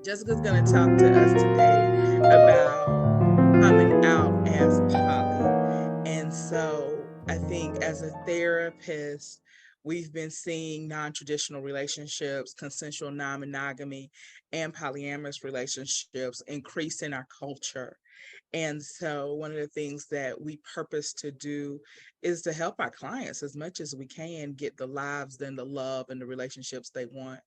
Jessica's going to talk to us today about coming out as poly. And so I think as a therapist, we've been seeing non traditional relationships, consensual non monogamy, and polyamorous relationships increase in our culture. And so, one of the things that we purpose to do is to help our clients as much as we can get the lives and the love and the relationships they want.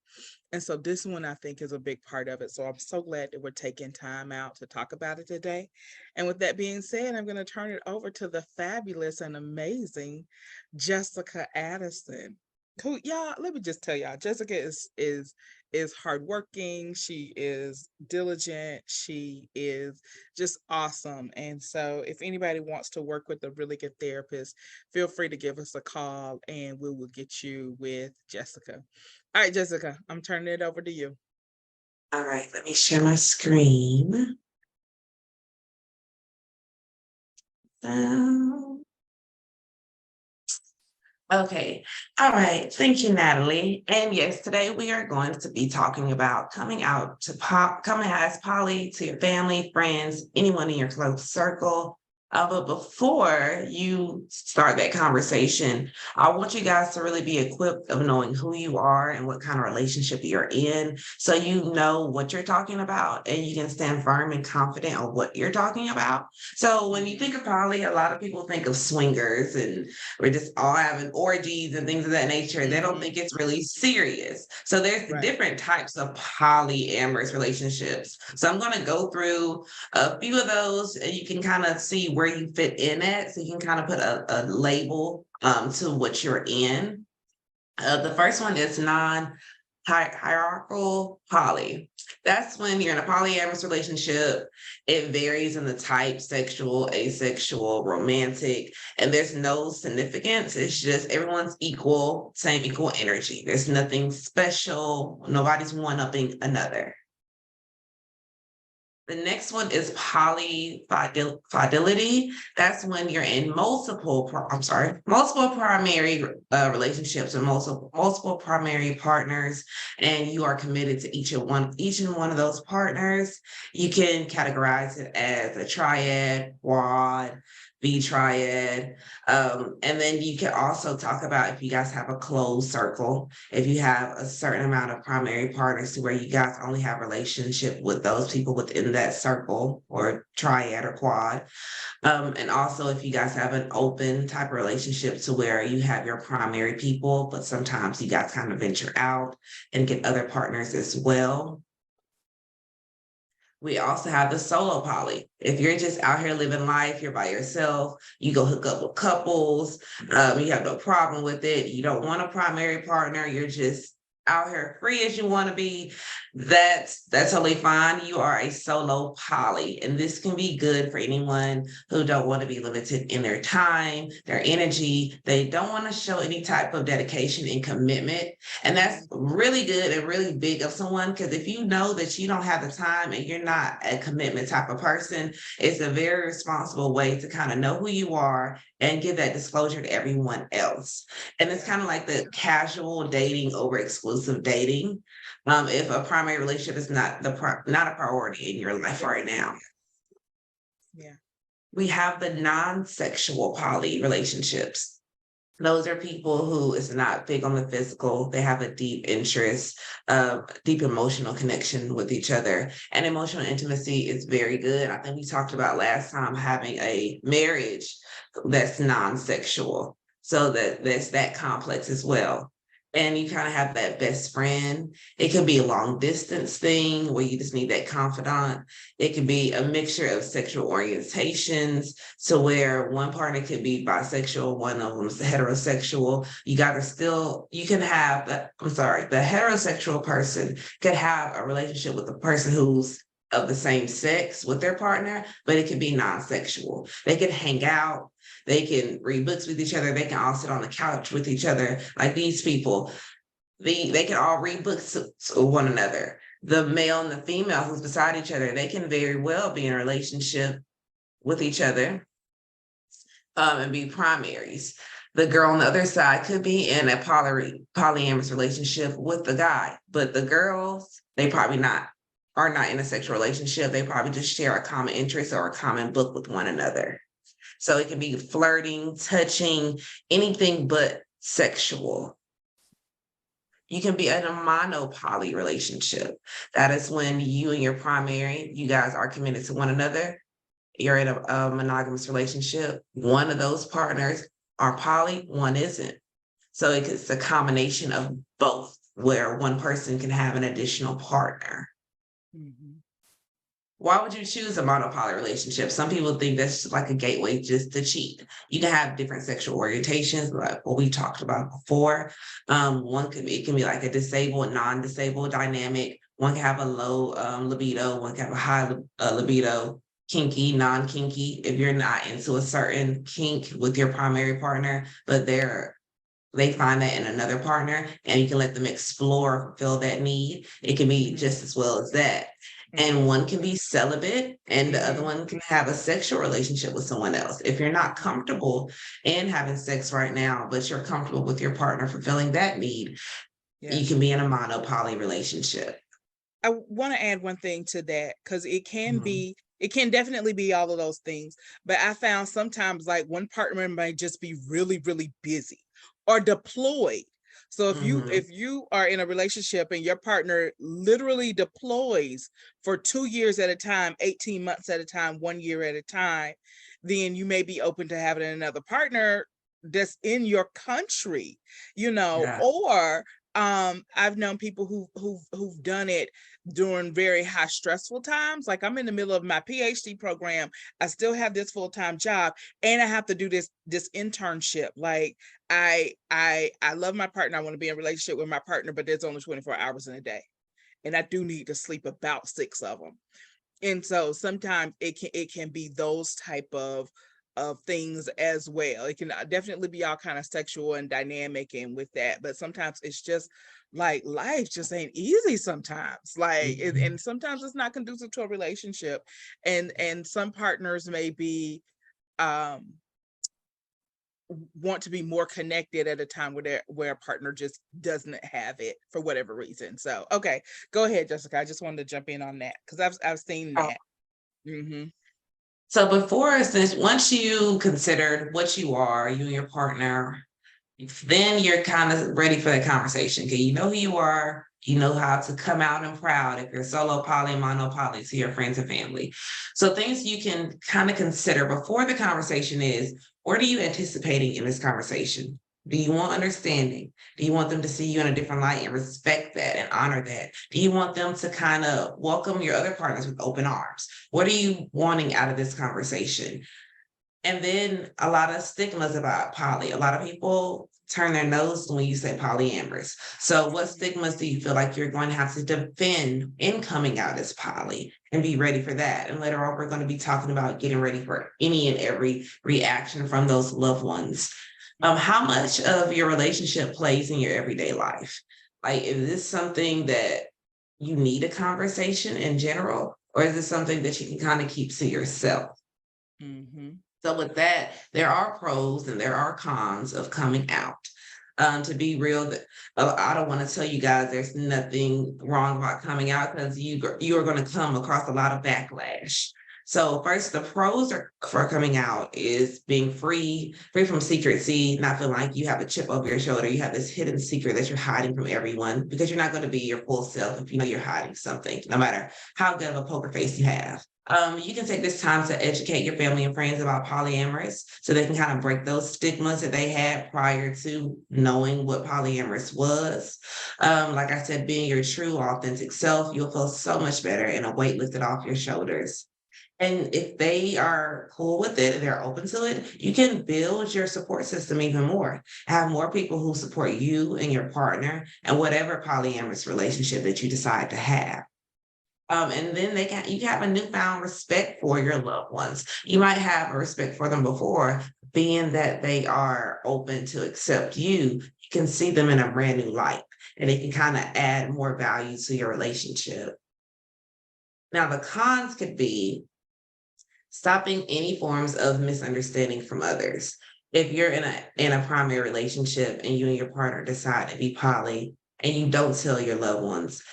And so this one I think is a big part of it. So I'm so glad that we're taking time out to talk about it today. And with that being said, I'm going to turn it over to the fabulous and amazing Jessica Addison. Who y'all, let me just tell y'all, Jessica is hardworking, she is diligent, she is just awesome. And so if anybody wants to work with a really good therapist, feel free to give us a call and we will get you with Jessica. All right, Jessica, I'm turning it over to you. All right, let me share my screen. Um, okay. All right. Thank you, Natalie. And yes, today we are going to be talking about coming out as poly to your family, friends, anyone in your close circle. But before you start that conversation, I want you guys to really be equipped of knowing who you are and what kind of relationship you're in, so you know what you're talking about and you can stand firm and confident on what you're talking about. So when you think of poly, a lot of people think of swingers and we're just all having orgies and things of that nature. They don't Mm-hmm. think it's really serious. So there's Right. different types of polyamorous relationships. So I'm going to go through a few of those and you can kind of see where you fit in it. So you can kind of put a label to what you're in. The first one is non-hierarchical poly. That's when you're in a polyamorous relationship. It varies in the type, sexual, asexual, romantic, and there's no significance. It's just everyone's equal, same equal energy. There's nothing special. Nobody's one-upping another. The next one is polyfidelity. That's when you're in multiple primary relationships and multiple primary partners, and you are committed to each and one of those partners. You can categorize it as a triad, quad, V-triad. And then you can also talk about if you guys have a closed circle, if you have a certain amount of primary partners to where you guys only have relationship with those people within that circle or triad or quad. And also if you guys have an open type of relationship to where you have your primary people, but sometimes you guys kind of venture out and get other partners as well. We also have the solo poly. If you're just out here living life, you're by yourself, you go hook up with couples, you have no problem with it. You don't want a primary partner, you're just out here free as you want to be. That's totally fine. You are a solo poly, and this can be good for anyone who don't want to be limited in their time, their energy. They don't want to show any type of dedication and commitment, and that's really good and really big of someone, because if you know that you don't have the time and you're not a commitment type of person, it's a very responsible way to kind of know who you are and give that disclosure to everyone else. And it's Yeah. kind of like the casual dating over exclusive dating. If a primary relationship is not a priority in your life right now. Yeah. We have the non-sexual poly relationships. Those are people who is not big on the physical. They have a deep interest, deep emotional connection with each other. And emotional intimacy is very good. I think we talked about last time having a marriage that's non-sexual. So that's that complex as well. And you kind of have that best friend. It could be a long distance thing where you just need that confidant. It could be a mixture of sexual orientations, so where one partner could be bisexual, one of them is heterosexual. You can have the heterosexual person could have a relationship with the person who's of the same sex with their partner, but it could be non-sexual. They can hang out, they can read books with each other, they can all sit on the couch with each other. Like these people, they can all read books to one another. The male and the female who's beside each other, they can very well be in a relationship with each other, and be primaries. The girl on the other side could be in a polyamorous relationship with the guy, but the girls, they probably not. are not in a sexual relationship. They probably just share a common interest or a common book with one another. So it can be flirting, touching, anything but sexual. You can be in a monopoly relationship. That is when you and your primary, you guys are committed to one another. You're in a monogamous relationship. One of those partners are poly, one isn't. So it's a combination of both, where one person can have an additional partner. Mhm. Why would you choose a monopoly relationship? Some people think that's like a gateway just to cheat. You can have different sexual orientations, like what we talked about before. It can be like a disabled, non-disabled dynamic. One can have a low libido, one can have a high libido, kinky, non-kinky. If you're not into a certain kink with your primary partner, but they find that in another partner, and you can let them explore, fulfill that need. It can be Mhm. just as well as that. And Mhm. one can be celibate, and the other Mhm. one can have a sexual relationship with someone else. If you're not comfortable in having sex right now, but you're comfortable with your partner fulfilling that need, you Yes. can be in a monopoly relationship. I want to add one thing to that, because Mhm. it can definitely be all of those things. But I found sometimes like one partner might just be really, really busy or deployed. So Mhm. if you are in a relationship and your partner literally deploys for 2 years at a time, 18 months at a time, 1 year at a time, then you may be open to having another partner that's in your country, Yeah. or I've known people who've done it during very high stressful times. Like, I'm in the middle of my PhD program, I still have this full-time job, and I have to do this internship. Like, I love my partner, I want to be in a relationship with my partner, but there's only 24 hours in a day, and I do need to sleep about 6 of them. And so sometimes it can be those type of things as well. It can definitely be all kind of sexual and dynamic and with that, but sometimes it's just like life just ain't easy sometimes. Like, Mhm. and sometimes it's not conducive to a relationship, and some partners may be um want to be more connected at a time where a partner just doesn't have it for whatever reason. So okay, go ahead, Jessica. I just wanted to jump in on that because I've seen that. Mhm. So before, since once you considered what you are, you and your partner, then you're kind of ready for the conversation. Okay, you know who you are, you know how to come out and proud if you're solo poly, mono poly to your friends and family. So things you can kind of consider before the conversation is, what are you anticipating in this conversation? Do you want understanding? Do you want them to see you in a different light and respect that and honor that? Do you want them to kind of welcome your other partners with open arms? What are you wanting out of this conversation? And then a lot of stigmas about poly. A lot of people turn their nose when you say polyamorous. So, what stigmas do you feel like you're going to have to defend in coming out as poly and be ready for that? And later on, we're going to be talking about getting ready for any and every reaction from those loved ones. How much of your relationship plays in your everyday life? Like, is this something that you need a conversation in general, or is it something that you can kind of keep to yourself? Mhm. So with that, there are pros and there are cons of coming out. To be real, I don't want to tell you guys there's nothing wrong about coming out, because you are going to come across a lot of backlash. So first, the pros for coming out is being free from secrecy, not feeling like you have a chip over your shoulder. You have this hidden secret that you're hiding from everyone, because you're not going to be your full self if you know you're hiding something, no matter how good of a poker face you have. You can take this time to educate your family and friends about polyamorous, so they can kind of break those stigmas that they had prior to knowing what polyamorous was. Like I said, being your true, authentic self, you'll feel so much better and a weight lifted off your shoulders. And if they are cool with it and they're open to it, you can build your support system even more. Have more people who support you and your partner and whatever polyamorous relationship that you decide to have. And then you have a newfound respect for your loved ones. You might have a respect for them before, being that they are open to accept you. You can see them in a brand new light, and it can kind of add more value to your relationship. Now, the cons could be stopping any forms of misunderstanding from others. If you're in a primary relationship and you and your partner decide to be poly and you don't tell your loved ones,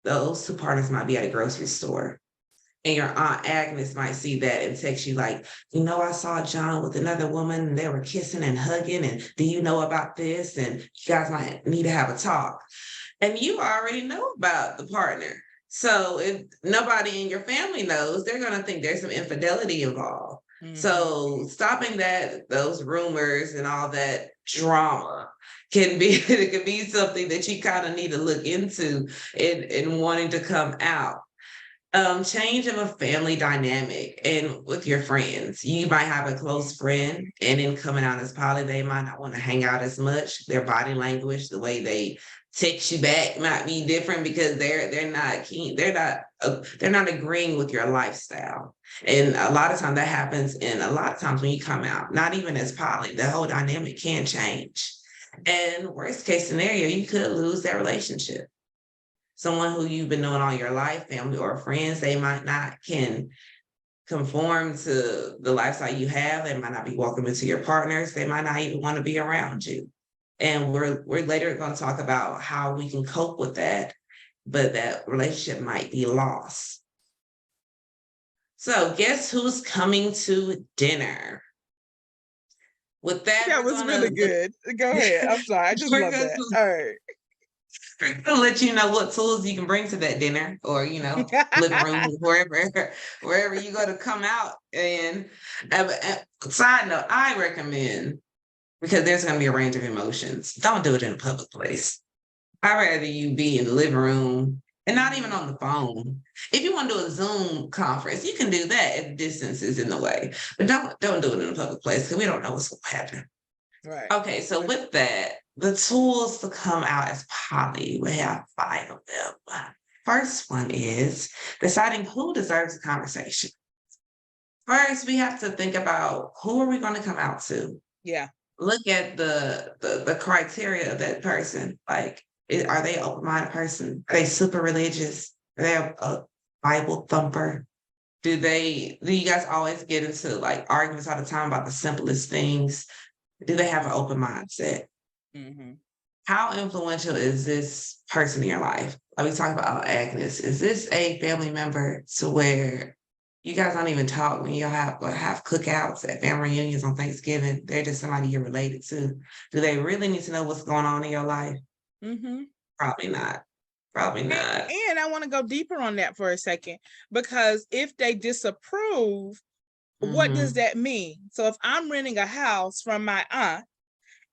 those two partners might be at a grocery store. And your Aunt Agnes might see that and text you like, I saw John with another woman and they were kissing and hugging. And do you know about this? And you guys might need to have a talk. And you already know about the partner. So if nobody in your family knows, they're going to think there's some infidelity involved. So stopping those rumors and all that drama it can be something that you kind of need to look into in wanting to come out. Change of a family dynamic and with your friends. You might have a close friend, and in coming out as poly, they might not want to hang out as much. Their body language, the way they text you back might be different because they're not keen. They're not agreeing with your lifestyle. And a lot of times that happens. And a lot of times when you come out, not even as poly, the whole dynamic can change. And worst case scenario, you could lose that relationship. Someone who you've been knowing all your life, family or friends, they might not can conform to the lifestyle you have. They might not be welcome into your partners. They might not even want to be around you. And we're later going to talk about how we can cope with that, but that relationship might be lost. So guess who's coming to dinner? With that was really good. Go ahead. I'm sorry. I just love that. All right. I'll let you know what tools you can bring to that dinner or, living room, wherever you go to come out. And side note, I recommend, because there's going to be a range of emotions, don't do it in a public place. I'd rather you be in the living room and not even on the phone. If you want to do a Zoom conference, you can do that if distance is in the way. But don't do it in a public place because we don't know what's going to happen. Right. Okay, so with that, the tools to come out as poly, we have 5 of them. First one is deciding who deserves a conversation. First, we have to think about who are we going to come out to? Yeah. Look at the criteria of that person. Like, are they an open-minded person? Are they super religious? Are they a Bible thumper? Do you guys always get into like arguments all the time about the simplest things? Do they have an open mindset? How influential is this person in your life? Like we talked about Agnes. Is this a family member to where you guys don't even talk when you have cookouts at family reunions on Thanksgiving? They're just somebody you're related to. Do they really need to know what's going on in your life? Probably not. Probably not. And I want to go deeper on that for a second, because if they disapprove, what does that mean? So if I'm renting a house from my aunt,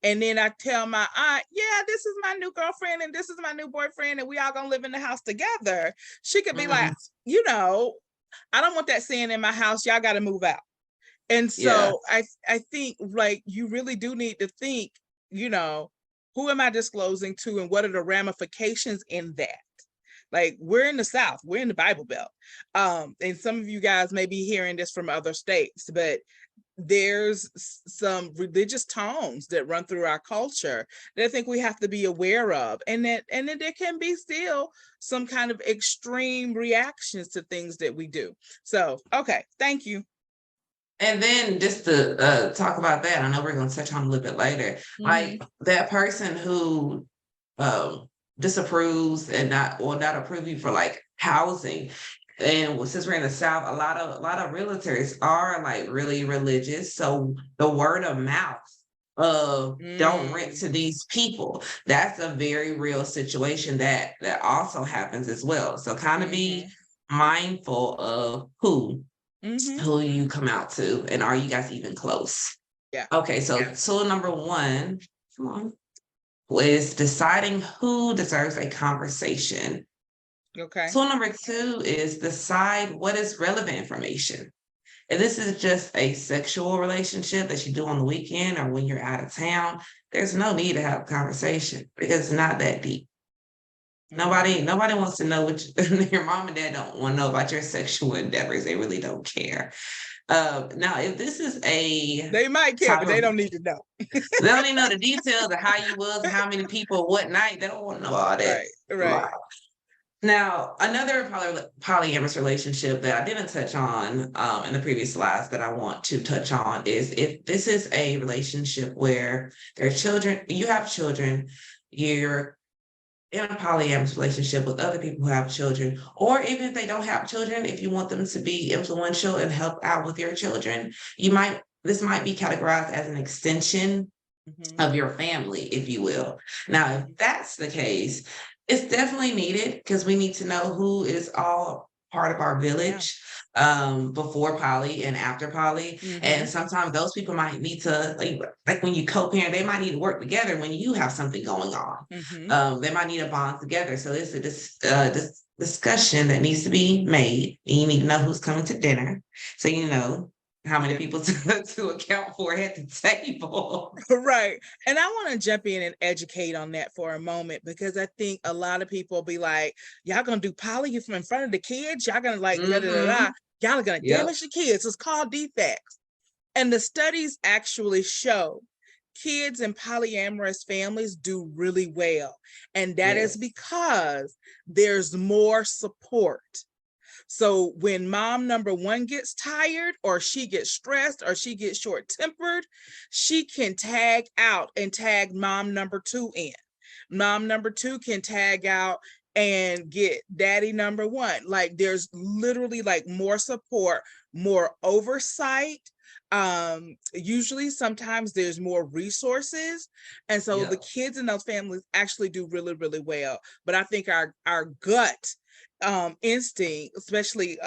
and then I tell my aunt, yeah, this is my new girlfriend and this is my new boyfriend and we all gonna live in the house together, she could be like, I don't want that saying in my house, y'all got to move out. And so I think like you really do need to think, who am I disclosing to and what are the ramifications in that? Like, we're in the South, we're in the Bible Belt. And some of you guys may be hearing this from other states, but there's some religious tones that run through our culture that I think we have to be aware of, and that there can be still some kind of extreme reactions to things that we do. So, okay, thank you. And then just to talk about that, I know we're going to touch on a little bit later, like that person who disapproves and not approve you for like housing. And since we're in the South, a lot of realtors are like really religious. So the word of mouth of don't rent to these people, that's a very real situation that also happens as well. So kind of be mindful of who you come out to, and are you guys even close? Yeah. Okay, so tool number 1, come on, is deciding who deserves a conversation. Okay. Tool number 2 is decide what is relevant information. If this is just a sexual relationship that you do on the weekend or when you're out of town, there's no need to have a conversation because it's not that deep. Nobody wants to know what your mom and dad don't want to know about your sexual endeavors. They really don't care. Now, if this is they might care, but they don't need to know. They don't even know the details of how you was, how many people, what night. They don't want to know all that. Right. Now, another polyamorous relationship that I didn't touch on in the previous slides that I want to touch on is if this is a relationship where there are children, you have children, you're in a polyamorous relationship with other people who have children, or even if they don't have children, if you want them to be influential and help out with your children, this might be categorized as an extension Mhm. of your family, if you will. Now, if Mhm. that's the case, it's definitely needed because we need to know who is all part of our Yeah. village before poly and after poly. And Mhm. sometimes those people might need to, like when you co-parent, they might need to work together when you have something going on. Mhm. They might need to bond together. So it's this discussion that needs to be made. And you need to know who's coming to dinner. So you know how many Yeah. people to account for at the table. Right. And I want to jump in and educate on that for a moment because I think a lot of people be like, y'all gonna do poly in front of the kids, y'all gonna like da da da da, Mhm. y'all are gonna Yep. damage the kids. It's called defects. And the studies actually show kids in polyamorous families do really well. And that is Yes. because there's more support. So when mom number one gets tired or she gets stressed or she gets short tempered, she can tag out and tag mom number two in. Mom number two can tag out and get daddy number one. Like there's literally like more support, more oversight. Usually sometimes there's more resources. And so the Yep. kids in those families actually do really, really well. But I think our gut instinct, especially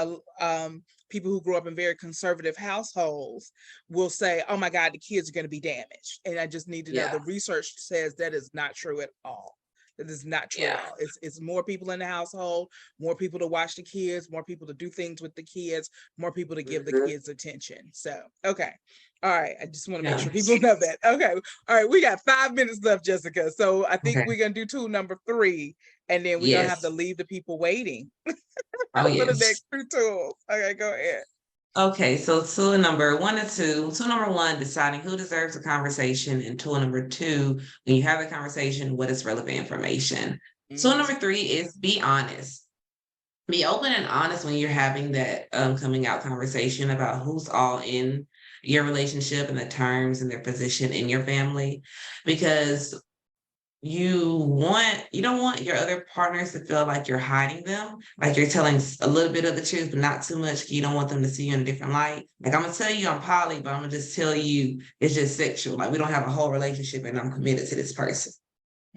people who grew up in very conservative households, will say, "Oh my God, the kids are going to be damaged." And I just need to know Yeah. the research says that is not true at all. That is not true at Yeah. all. It's more people in the household, more people to watch the kids, more people to do things with the kids, more people to give the Mhm. kids attention. So, okay. All right. I just want to make Yeah. sure people know that. Okay. All right. We got 5 minutes left, Jessica. So I think Okay. we're going to do tool number 3, and then we're going to have to Yes. leave the people waiting Oh, for the yes. next 2 tools. Okay. Go ahead. Okay, so tool number one and two. Tool number one, deciding who deserves a conversation, and tool number two, when you have a conversation, what is relevant information. Tool Mm-hmm. number three is be honest. Be open and honest when you're having that coming out conversation about who's all in your relationship and the terms and their position in your family, because you don't want your other partners to feel like you're hiding them, like you're telling a little bit of the truth but not too much. You don't want them to see you in a different light. Like, I'm gonna tell you I'm poly, but I'm gonna just tell you it's just sexual, like we don't have a whole relationship and I'm committed to this person.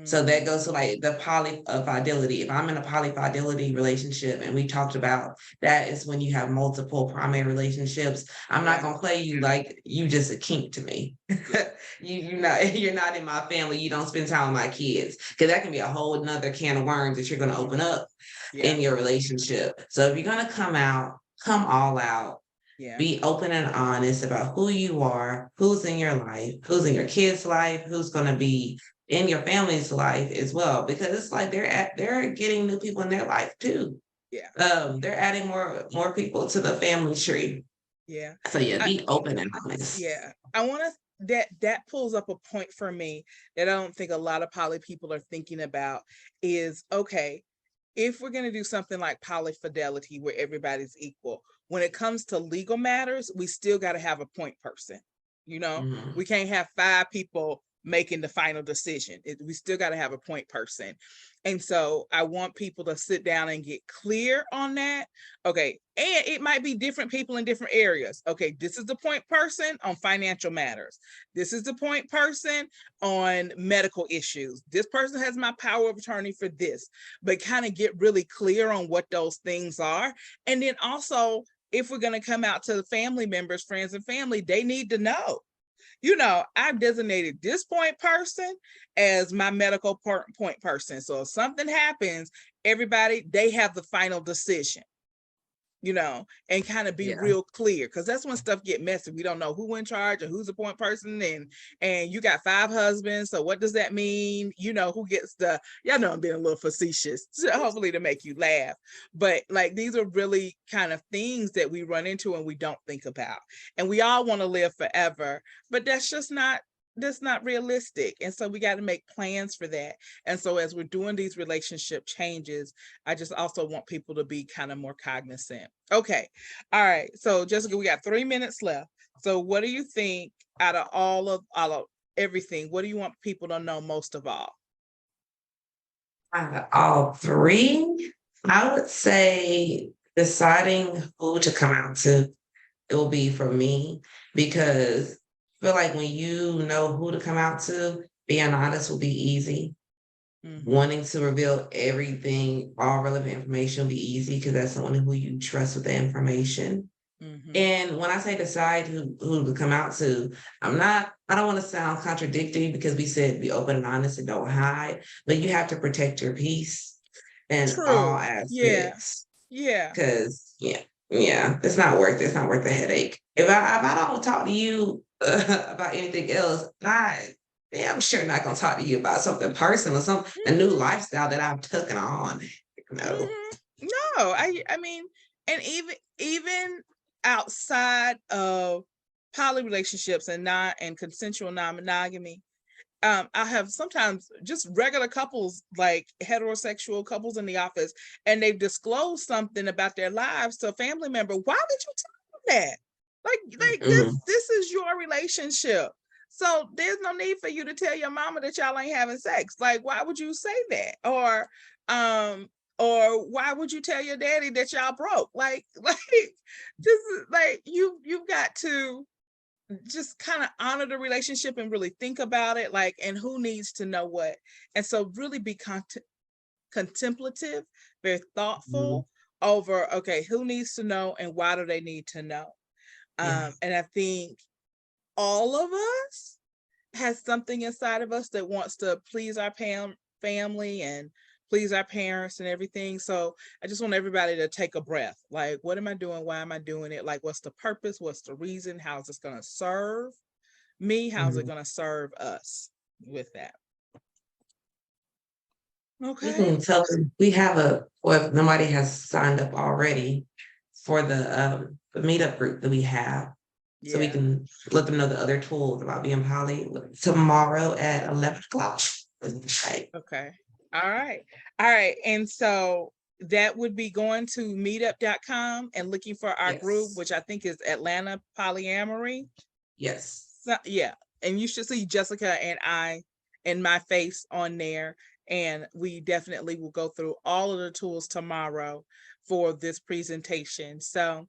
So that Mm-hmm. goes to like the polyfidelity. If I'm in a polyfidelity relationship and we talked about that is when you have multiple primary relationships, I'm not Yeah. gonna play you like you just a kink to me. Yeah. You're not in my family. You don't spend time with my kids, because that can be a whole nother can of worms that you're gonna open Mm-hmm. up Yeah. in your relationship. So if you're gonna come all out, Yeah. be open and honest about who you are, who's in your life, who's in your kids' life, who's going to be in your family's life as well. Because it's like they're getting new people in their life too. Yeah. They're adding more people to the family tree. Yeah. So yeah, I, be open and honest. yeah. I want to that pulls up a point for me that I don't think a lot of poly people are thinking about is okay, if we're going to do something like polyfidelity where everybody's equal, when it comes to legal matters, we still got to have a point person. You know, we Mhm. can't have 5 people making the final decision. We still got to have a point person. And so I want people to sit down and get clear on that. Okay. And it might be different people in different areas. Okay. This is the point person on financial matters. This is the point person on medical issues. This person has my power of attorney for this, but kind of get really clear on what those things are. And then also, if we're going to come out to the family members, friends, and family, they need to know, I've designated this point person as my medical point person. So if something happens, everybody, they have the final decision, and kind of be Yeah. real clear, because that's when stuff get messy. We don't know who in charge or who's the point person, and you got 5 husbands. So what does that mean? Who gets the? Y'all know I'm being a little facetious, hopefully to make you laugh. But like these are really kind of things that we run into and we don't think about. And we all want to live forever, but that's not realistic. And so we got to make plans for that. And so as we're doing these relationship changes, I just also want people to be kind of more cognizant. Okay. All right. So Jessica, we got 3 minutes left. So what do you think out of all of everything, what do you want people to know most of all? All three. I would say deciding who to come out to, it will be for me because I feel like when you know who to come out to, being honest will be easy. Mhm. Wanting to reveal everything, all relevant information will be easy because that's someone who you trust with the information. Mhm. And when I say decide who to come out to, I don't want to sound contradictory because we said be open and honest and don't hide, but you have to protect your peace in all True. Yeah. aspects. Yeah. Cause yeah, it's not worth it. It's not worth the headache. If I don't talk to you about anything else, I'm sure not gonna talk to you about something personal, a new Mhm. lifestyle that I've taken on. No. Mhm. No, I mean, and even outside of poly relationships and not and consensual non-monogamy, I have sometimes just regular couples, like heterosexual couples in the office, and they've disclosed something about their lives to a family member. Why would you tell them that? Like Mhm. this is your relationship. So there's no need for you to tell your mama that y'all ain't having sex. Like, why would you say that? Um, or why would you tell your daddy that y'all broke? Like just like you've got to just kind of honor the relationship and really think about it, like, and who needs to know what. And so really be contemplative, very Mhm. thoughtful over, okay, who needs to know and why do they need to know. Yeah. And I think all of us has something inside of us that wants to please our family and please our parents and everything. So I just want everybody to take a breath. Like, what am I doing? Why am I doing it? Like, what's the purpose? What's the reason? How's this going to serve me? How's it Mhm. going to serve us with that? You Okay. can tell them we have or if nobody has signed up already for the meetup group that we have. So we Yeah. can let them know the other tools about being poly tomorrow at 11 o'clock. Right. Okay. All right. All right. And so that would be going to meetup.com and looking for our group, Yes. which I think is Atlanta Polyamory. Yes. So, yeah, and you should see Jessica and I and my face on there. And we definitely will go through all of the tools tomorrow for this presentation. So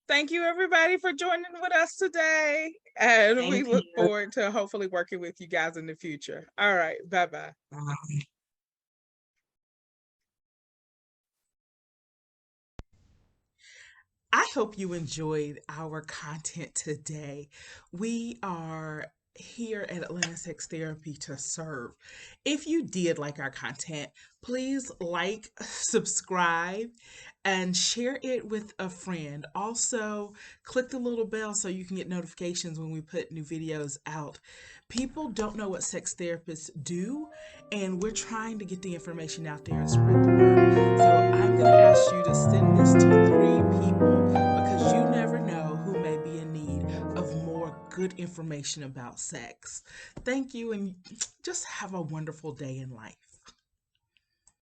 thank you everybody for joining with us today. And we Thank you. look forward to hopefully working with you guys in the future. All right. Bye-bye. I hope you enjoyed our content today. We are here at Atlanta Sex Therapy to serve. If you did like our content, please like, subscribe, and share it with a friend. Also, click the little bell so you can get notifications when we put new videos out. People don't know what sex therapists do, and we're trying to get the information out there and spread the word. So I'm going to ask you to send this to 3 people because you never know who may be in need of more good information about sex. Thank you, and just have a wonderful day in life.